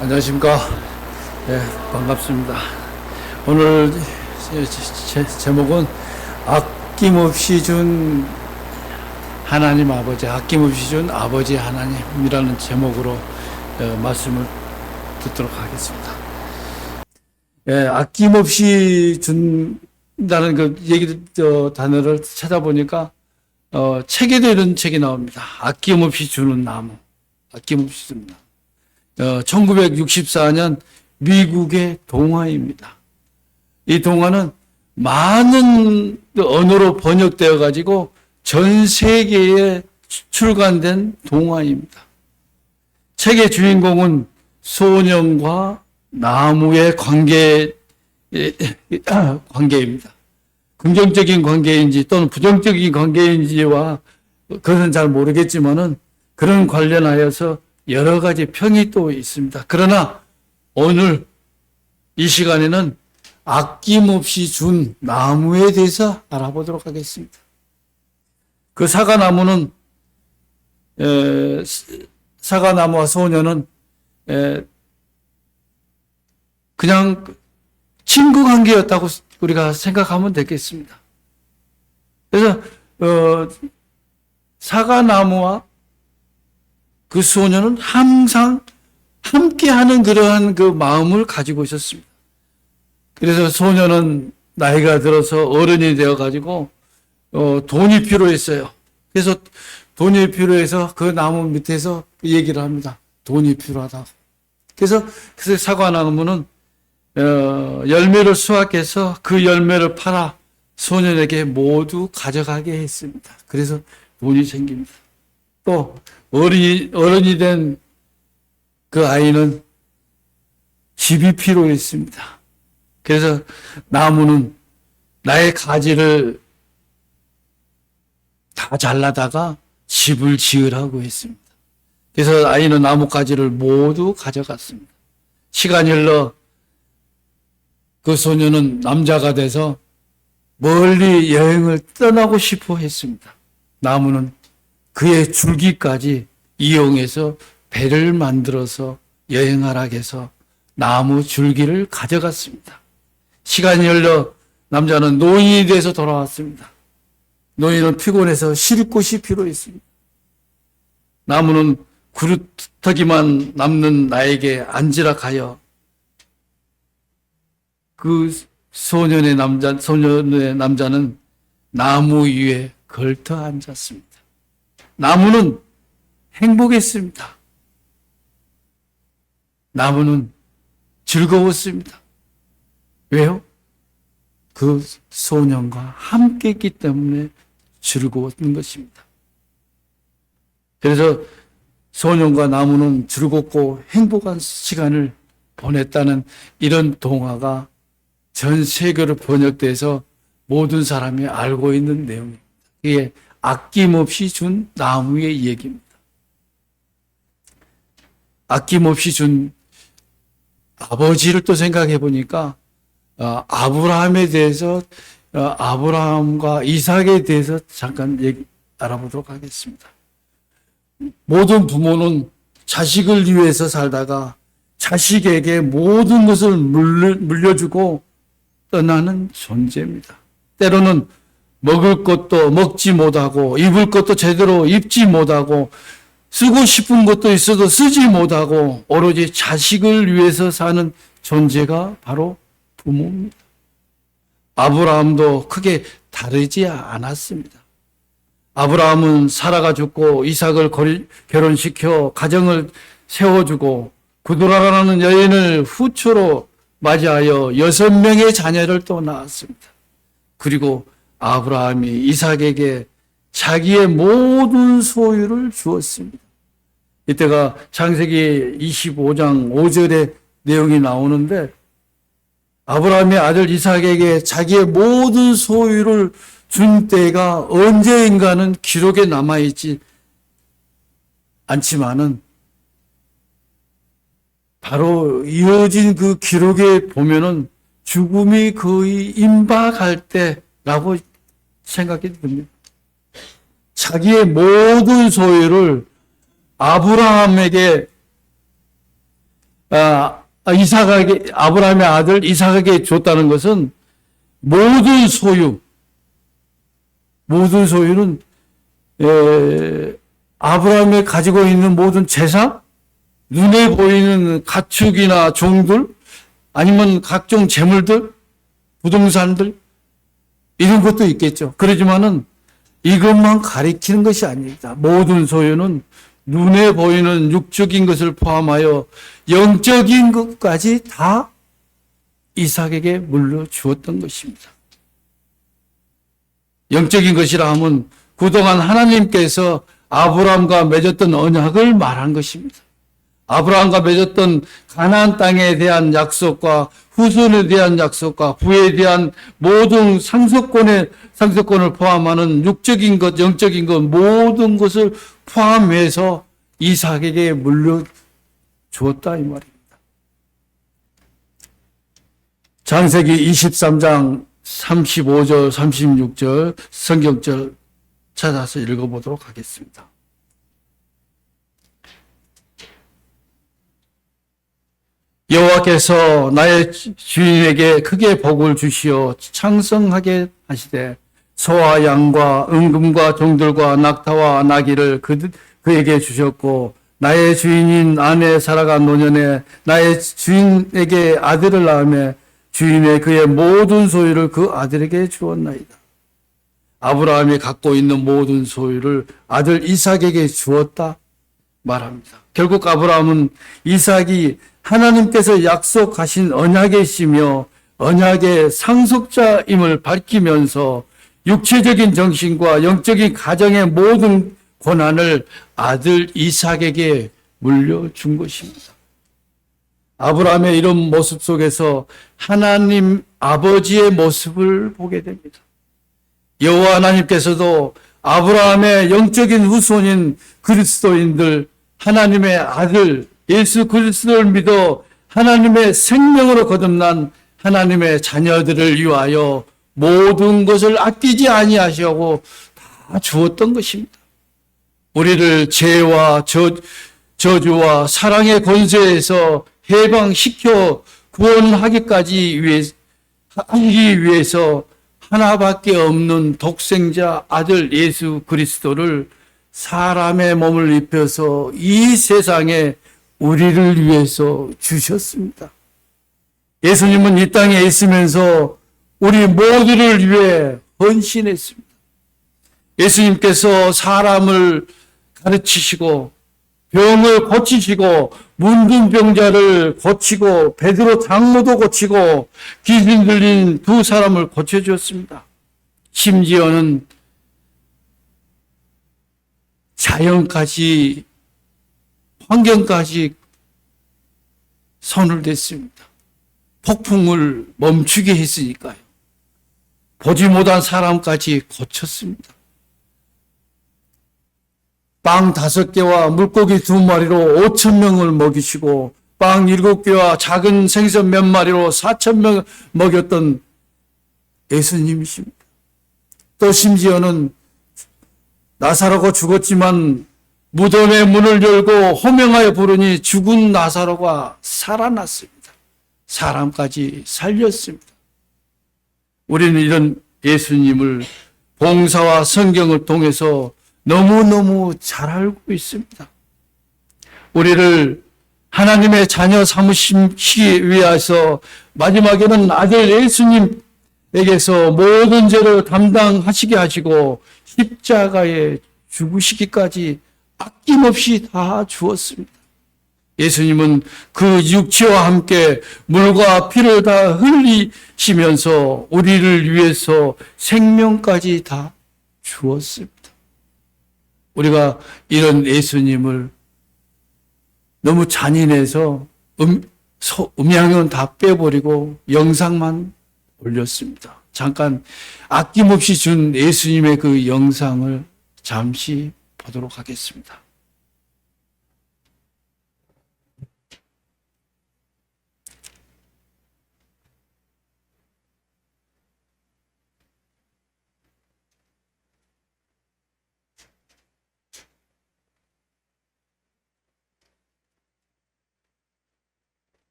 안녕하십니까. 네, 반갑습니다. 오늘 제목은 아낌없이 준 하나님 아버지, 아낌없이 준 아버지 하나님이라는 제목으로 말씀을 듣도록 하겠습니다. 아낌없이 준다는 그 단어를 찾아보니까 책에도 이런 책이 나옵니다. 아낌없이 주는 나무, 아낌없이 주는 나무. 1964년 미국의 동화입니다. 이 동화는 많은 언어로 번역되어 가지고 전 세계에 출간된 동화입니다. 책의 주인공은 소년과 나무의 관계입니다. 긍정적인 관계인지 또는 부정적인 관계인지와 그것은 잘 모르겠지만은 그런 관련하여서 여러 가지 평이 또 있습니다. 그러나 오늘 이 시간에는 아낌없이 준 나무에 대해서 알아보도록 하겠습니다. 그 사과나무는 사과나무와 소녀는 그냥 친구 관계였다고 우리가 생각하면 되겠습니다. 그래서 사과나무와 그 소녀는 항상 함께하는 그러한 그 마음을 가지고 있었습니다. 그래서 소녀는 나이가 들어서 어른이 되어가지고 돈이 필요했어요. 그래서 돈이 필요해서 그 나무 밑에서 얘기를 합니다. 돈이 필요하다고. 그래서 사과나무는 열매를 수확해서 그 열매를 팔아 소년에게 모두 가져가게 했습니다. 그래서 돈이 생깁니다. 또 어른이 된 그 아이는 집이 필요했습니다. 그래서 나무는 나의 가지를 다 잘라다가 집을 지으라고 했습니다. 그래서 아이는 나무 가지를 모두 가져갔습니다. 시간이 흘러 그 소녀는 남자가 돼서 멀리 여행을 떠나고 싶어 했습니다. 나무는 그의 줄기까지 이용해서 배를 만들어서 여행하라 해서 나무 줄기를 가져갔습니다. 시간이 흘러 남자는 노인이 돼서 돌아왔습니다. 노인은 피곤해서 쉴 곳이 필요했습니다. 나무는 구루터기만 남는 나에게 앉으라 하여 그 소년의 남자는 나무 위에 걸터 앉았습니다. 나무는 행복했습니다. 나무는 즐거웠습니다. 왜요? 그 소년과 함께 했기 때문에 즐거웠던 것입니다. 그래서 소년과 나무는 즐겁고 행복한 시간을 보냈다는 이런 동화가 전 세계로 번역돼서 모든 사람이 알고 있는 내용입니다. 이게 아낌없이 준 나무의 얘기입니다. 아낌없이 준 아버지를 또 생각해 보니까 아브라함에 대해서 아브라함과 이삭에 대해서 잠깐 알아보도록 하겠습니다. 모든 부모는 자식을 위해서 살다가 자식에게 모든 것을 물려주고 떠나는 존재입니다. 때로는 먹을 것도 먹지 못하고 입을 것도 제대로 입지 못하고 쓰고 싶은 것도 있어도 쓰지 못하고 오로지 자식을 위해서 사는 존재가 바로 부모입니다. 아브라함도 크게 다르지 않았습니다. 아브라함은 사라가 죽고 이삭을 결혼시켜 가정을 세워주고 구두라라는 여인을 후처로 맞이하여 6명의 자녀를 또 낳았습니다. 그리고 아브라함이 이삭에게 자기의 모든 소유를 주었습니다. 이때가 창세기 25장 5절의 내용이 나오는데 아브라함의 아들 이삭에게 자기의 모든 소유를 준 때가 언제인가는 기록에 남아있지 않지만은 바로 이어진 그 기록에 보면은 죽음이 거의 임박할 때라고 생각이 듭니다. 자기의 모든 소유를 아브라함에게 이삭에게, 아브라함의 아들 이삭에게 줬다는 것은 모든 소유는 아브라함이 가지고 있는 모든 재산, 눈에 보이는 가축이나 종들, 아니면 각종 재물들, 부동산들, 이런 것도 있겠죠. 그러지만은 이것만 가리키는 것이 아닙니다. 모든 소유는 눈에 보이는 육적인 것을 포함하여 영적인 것까지 다 이삭에게 물려주었던 것입니다. 영적인 것이라 하면 그동안 하나님께서 아브라함과 맺었던 언약을 말한 것입니다. 아브라함과 맺었던 가나안 땅에 대한 약속과 후손에 대한 약속과 부에 대한 모든 상속권을 포함하는 육적인 것, 영적인 것, 모든 것을 포함해서 이삭에게 물려주었다 이 말입니다. 창세기 23장 35절, 36절 성경절 찾아서 읽어보도록 하겠습니다. 여호와께서 나의 주인에게 크게 복을 주시어昌盛하게 하시되 소와 양과 은금과 종들과 낙타와 나귀를 그에게 주셨고 나의 주인인 아내 사라가 노년에 나의 주인에게 아들을 낳으며 주인의 그의 모든 소유를 그 아들에게 주었나이다. 아브라함이 갖고 있는 모든 소유를 아들 이삭에게 주었다 말합니다. 결국 아브라함은 이삭이 하나님께서 약속하신 언약이시며 언약의 상속자임을 밝히면서 육체적인 정신과 영적인 가정의 모든 권한을 아들 이삭에게 물려준 것입니다. 아브라함의 이런 모습 속에서 하나님 아버지의 모습을 보게 됩니다. 여호와 하나님께서도 아브라함의 영적인 후손인 그리스도인들, 하나님의 아들 예수 그리스도를 믿어 하나님의 생명으로 거듭난 하나님의 자녀들을 위하여 모든 것을 아끼지 아니하시고 다 주었던 것입니다. 우리를 죄와 저주와 사랑의 권세에서 해방시켜 구원하기 위해서 하나밖에 없는 독생자 아들 예수 그리스도를 사람의 몸을 입혀서 이 세상에 우리를 위해서 주셨습니다. 예수님은 이 땅에 있으면서 우리 모두를 위해 헌신했습니다. 예수님께서 사람을 가르치시고 병을 고치시고 문둥 병자를 고치고 베드로 장로도 고치고 귀신 들린 두 사람을 고쳐주었습니다. 심지어는 자연까지 환경까지 손을 댔습니다. 폭풍을 멈추게 했으니까요. 보지 못한 사람까지 고쳤습니다. 빵 5개와 물고기 2마리로 5,000명을 먹이시고 빵 7개와 작은 생선 몇 마리로 4,000명 먹였던 예수님이십니다. 또 심지어는 나사로가 죽었지만 무덤의 문을 열고 호명하여 부르니 죽은 나사로가 살아났습니다. 사람까지 살렸습니다. 우리는 이런 예수님을 봉사와 성경을 통해서 너무너무 잘 알고 있습니다. 우리를 하나님의 자녀 삼으시기 위해서 마지막에는 아들 예수님에게서 모든 죄를 담당하시게 하시고 십자가에 죽으시기까지 아낌없이 다 주었습니다. 예수님은 그 육체와 함께 물과 피를 다 흘리시면서 우리를 위해서 생명까지 다 주었습니다. 우리가 이런 예수님을 너무 잔인해서 음향은 다 빼버리고 영상만 올렸습니다. 잠깐 아낌없이 준 예수님의 그 영상을 잠시 보도록 하겠습니다.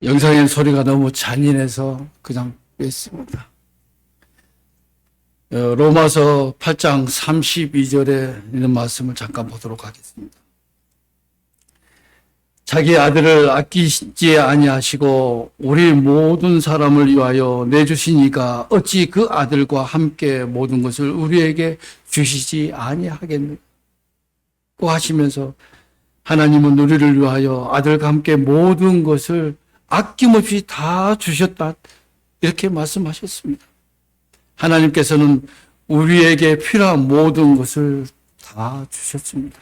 영상의 소리가 너무 잔인해서 그냥 뺐습니다. 로마서 8장 32절에 있는 말씀을 잠깐 보도록 하겠습니다. 자기 아들을 아끼지 아니하시고 우리 모든 사람을 위하여 내주신 이가 어찌 그 아들과 함께 모든 것을 우리에게 주시지 아니하겠느냐고 하시면서 하나님은 우리를 위하여 아들과 함께 모든 것을 아낌없이 다 주셨다, 이렇게 말씀하셨습니다. 하나님께서는 우리에게 필요한 모든 것을 다 주셨습니다.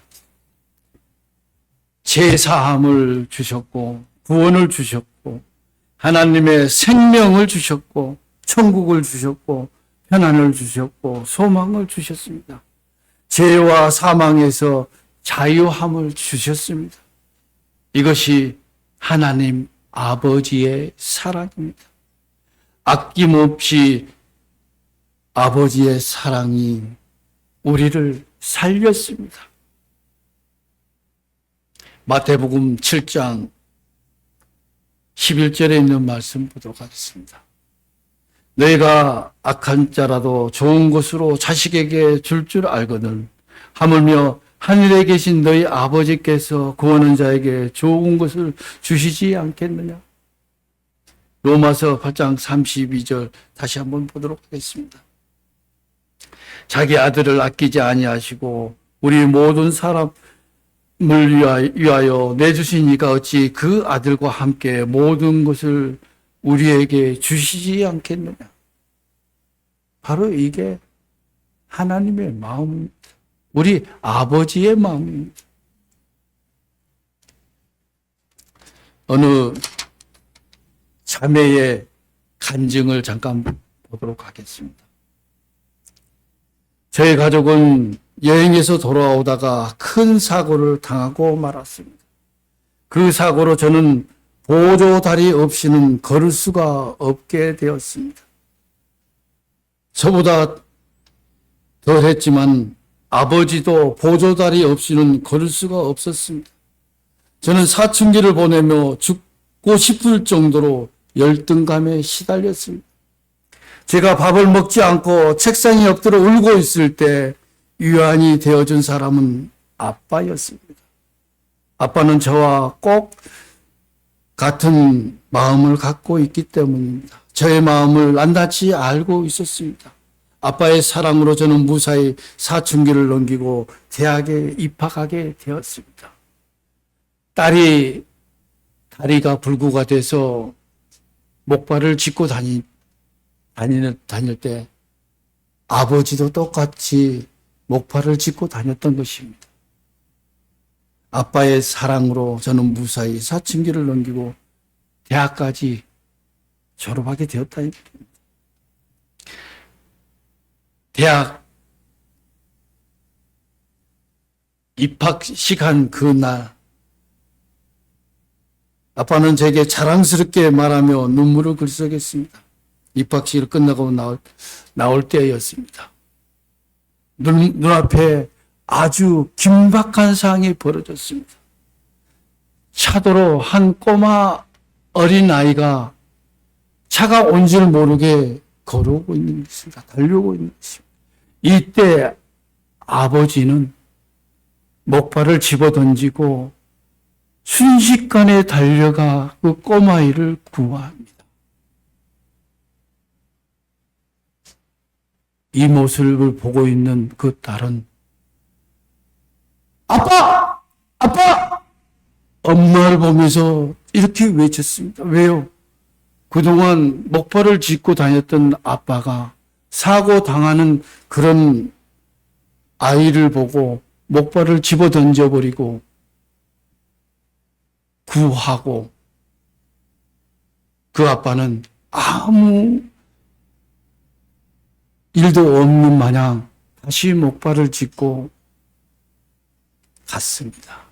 제사함을 주셨고, 구원을 주셨고, 하나님의 생명을 주셨고, 천국을 주셨고, 편안을 주셨고, 소망을 주셨습니다. 죄와 사망에서 자유함을 주셨습니다. 이것이 하나님 아버지의 사랑입니다. 아낌없이 아버지의 사랑이 우리를 살렸습니다. 마태복음 7장 11절에 있는 말씀 보도록 하겠습니다. 너희가 악한 자라도 좋은 것으로 자식에게 줄 줄 알거든 하물며 하늘에 계신 너희 아버지께서 구하는 자에게 좋은 것을 주시지 않겠느냐. 로마서 8장 32절 다시 한번 보도록 하겠습니다. 자기 아들을 아끼지 아니하시고 우리 모든 사람을 위하여 내주신 이가 어찌 그 아들과 함께 모든 것을 우리에게 주시지 않겠느냐. 바로 이게 하나님의 마음입니다. 우리 아버지의 마음입니다. 어느 자매의 간증을 잠깐 보도록 하겠습니다. 저희 가족은 여행에서 돌아오다가 큰 사고를 당하고 말았습니다. 그 사고로 저는 보조다리 없이는 걸을 수가 없게 되었습니다. 저보다 덜했지만 아버지도 보조다리 없이는 걸을 수가 없었습니다. 저는 사춘기를 보내며 죽고 싶을 정도로 열등감에 시달렸습니다. 제가 밥을 먹지 않고 책상에 엎드려 울고 있을 때 유안이 되어준 사람은 아빠였습니다. 아빠는 저와 꼭 같은 마음을 갖고 있기 때문입니다. 저의 마음을 낱낱이 알고 있었습니다. 아빠의 사랑으로 저는 무사히 사춘기를 넘기고 대학에 입학하게 되었습니다. 딸이 다리가 불구가 돼서 목발을 짚고 다닐 때 아버지도 똑같이 목발을 짚고 다녔던 것입니다. 아빠의 사랑으로 저는 무사히 사춘기를 넘기고 대학까지 졸업하게 되었다는 것입니다. 대학 입학식한 그날 아빠는 제게 자랑스럽게 말하며 눈물을 글썽였습니다. 입학식을 끝나고 나올 때였습니다. 눈앞에 아주 긴박한 상황이 벌어졌습니다. 차도로 한 꼬마 어린아이가 차가 온 줄 모르게 걸어오고 있는 것입니다. 달려오고 있는 것입니다. 이때 아버지는 목발을 집어던지고 순식간에 달려가 그 꼬마아이를 구합니다. 이 모습을 보고 있는 그 딸은 아빠! 아빠! 엄마를 보면서 이렇게 외쳤습니다. 왜요? 그동안 목발을 짚고 다녔던 아빠가 사고 당하는 그런 아이를 보고 목발을 집어 던져버리고 구하고 그 아빠는 아무 일도 없는 마냥 다시 목발을 짚고 갔습니다.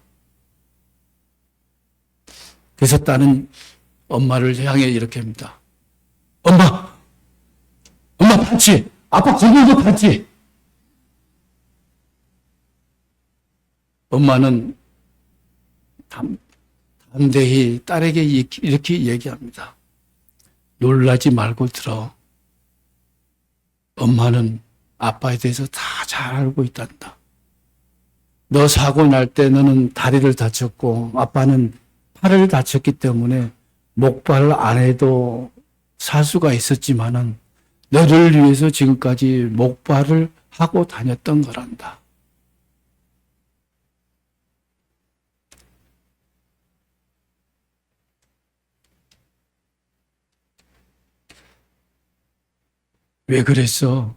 그래서 딸은 엄마를 향해 이렇게 합니다. 엄마 봤지? 아빠 걷는 거 봤지? 엄마는 담대히 딸에게 이렇게 얘기합니다. 놀라지 말고 들어. 엄마는 아빠에 대해서 다 잘 알고 있단다. 너 사고 날 때 너는 다리를 다쳤고 아빠는 팔을 다쳤기 때문에 목발을 안 해도 살 수가 있었지만은 너를 위해서 지금까지 목발을 하고 다녔던 거란다. 왜 그랬어?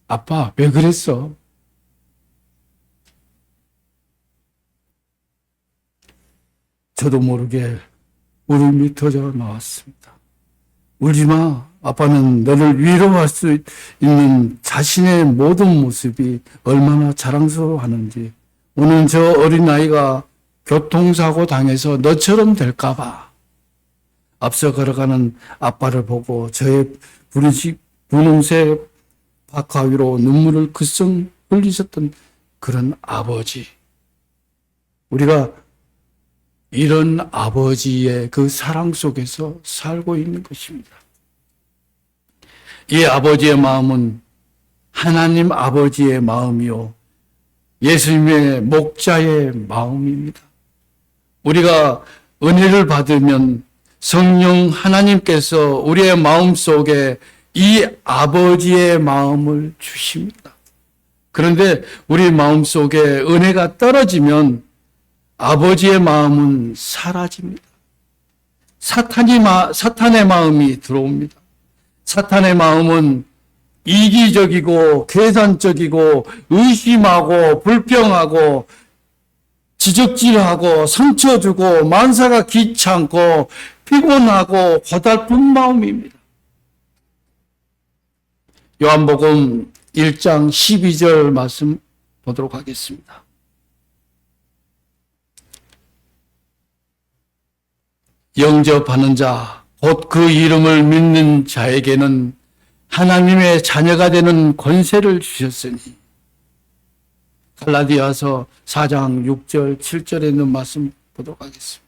아빠, 왜 그랬어? 저도 모르게 울음이 터져 나왔습니다. 울지 마. 아빠는 너를 위로할 수 있는 자신의 모든 모습이 얼마나 자랑스러워하는지. 오늘 저 어린아이가 교통사고 당해서 너처럼 될까봐. 앞서 걸어가는 아빠를 보고 저의 분홍색 바카 위로 눈물을 글썽 흘리셨던 그런 아버지. 우리가 이런 아버지의 그 사랑 속에서 살고 있는 것입니다. 이 아버지의 마음은 하나님 아버지의 마음이요. 예수님의 목자의 마음입니다. 우리가 은혜를 받으면 성령 하나님께서 우리의 마음 속에 이 아버지의 마음을 주십니다. 그런데 우리 마음 속에 은혜가 떨어지면 아버지의 마음은 사라집니다. 사탄의 마음이 들어옵니다. 사탄의 마음은 이기적이고 계산적이고 의심하고 불평하고 지적질하고 상처 주고 만사가 귀찮고 피곤하고 고달픈 마음입니다. 요한복음 1장 12절 말씀 보도록 하겠습니다. 영접하는 자, 곧 그 이름을 믿는 자에게는 하나님의 자녀가 되는 권세를 주셨으니. 갈라디아서 4장 6절 7절에 있는 말씀 보도록 하겠습니다.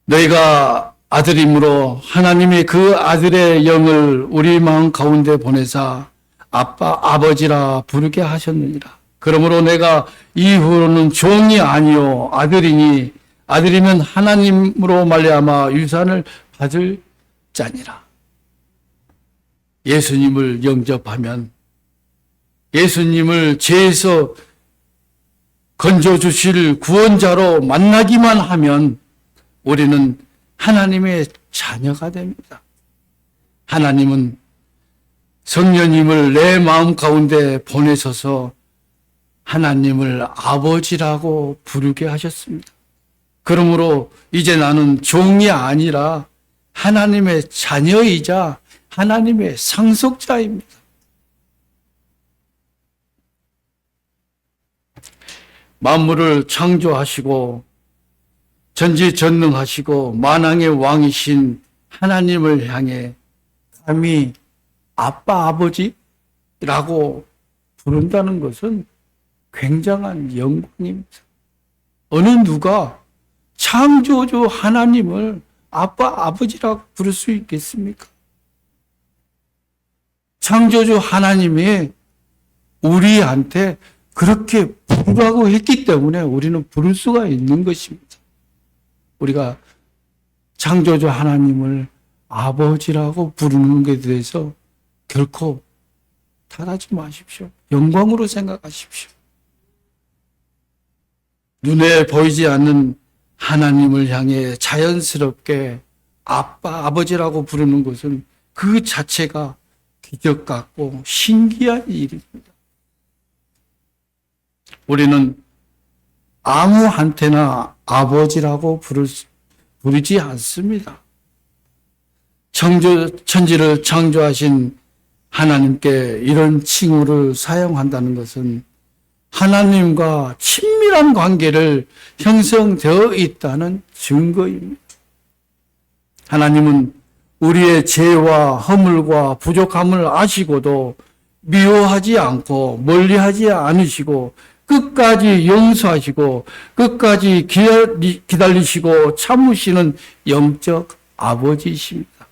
너희가 아들이므로 하나님이 그 아들의 영을 우리 마음 가운데 보내사 아빠 아버지라 부르게 하셨느니라. 그러므로 내가 이후로는 종이 아니요 아들이니 아들이면 하나님으로 말미암아 유산을 받을 자니라. 예수님을 영접하면, 예수님을 죄에서 건져주실 구원자로 만나기만 하면 우리는 하나님의 자녀가 됩니다. 하나님은 성령님을 내 마음 가운데 보내셔서 하나님을 아버지라고 부르게 하셨습니다. 그러므로 이제 나는 종이 아니라 하나님의 자녀이자 하나님의 상속자입니다. 만물을 창조하시고 전지전능하시고 만왕의 왕이신 하나님을 향해 감히 아빠 아버지라고 부른다는 것은 굉장한 영광입니다. 어느 누가 창조주 하나님을 아빠 아버지라고 부를 수 있겠습니까? 창조주 하나님이 우리한테 그렇게 부르라고 했기 때문에 우리는 부를 수가 있는 것입니다. 우리가 창조주 하나님을 아버지라고 부르는 것에 대해서 결코 탓하지 마십시오. 영광으로 생각하십시오. 눈에 보이지 않는 하나님을 향해 자연스럽게 아빠, 아버지라고 부르는 것은 그 자체가 기적 같고 신기한 일입니다. 우리는 아무한테나 아버지라고 부르지 않습니다. 천지를 창조하신 하나님께 이런 칭호를 사용한다는 것은 하나님과 친밀한 관계를 형성되어 있다는 증거입니다. 하나님은 우리의 죄와 허물과 부족함을 아시고도 미워하지 않고 멀리하지 않으시고 끝까지 용서하시고 끝까지 기다리시고 참으시는 영적 아버지이십니다.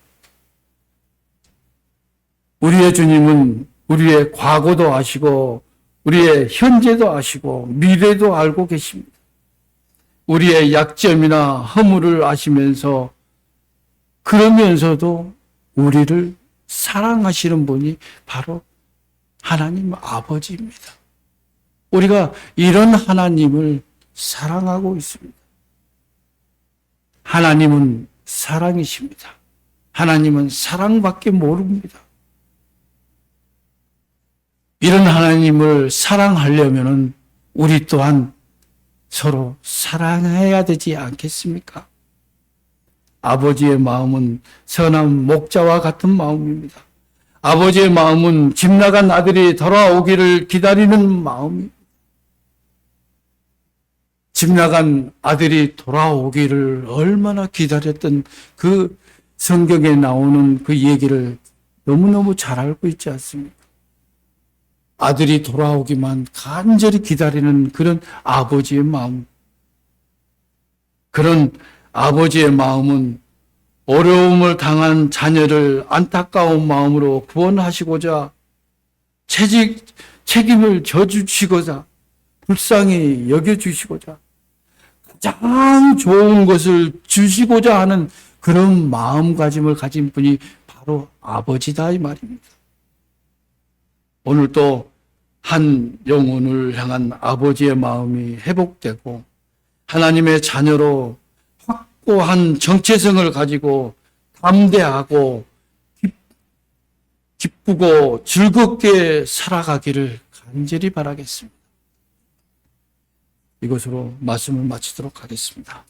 우리의 주님은 우리의 과거도 아시고 우리의 현재도 아시고 미래도 알고 계십니다. 우리의 약점이나 허물을 아시면서 그러면서도 우리를 사랑하시는 분이 바로 하나님 아버지입니다. 우리가 이런 하나님을 사랑하고 있습니다. 하나님은 사랑이십니다. 하나님은 사랑밖에 모릅니다. 이런 하나님을 사랑하려면 우리 또한 서로 사랑해야 되지 않겠습니까? 아버지의 마음은 선한 목자와 같은 마음입니다. 아버지의 마음은 집 나간 아들이 돌아오기를 기다리는 마음입니다. 집 나간 아들이 돌아오기를 얼마나 기다렸던 그 성경에 나오는 그 얘기를 너무너무 잘 알고 있지 않습니까? 아들이 돌아오기만 간절히 기다리는 그런 아버지의 마음. 그런 아버지의 마음은 어려움을 당한 자녀를 안타까운 마음으로 구원하시고자 책임을 져주시고자 불쌍히 여겨주시고자 가장 좋은 것을 주시고자 하는 그런 마음가짐을 가진 분이 바로 아버지다 이 말입니다. 오늘 또 한 영혼을 향한 아버지의 마음이 회복되고 하나님의 자녀로 확고한 정체성을 가지고 담대하고 기쁘고 즐겁게 살아가기를 간절히 바라겠습니다. 이것으로 말씀을 마치도록 하겠습니다.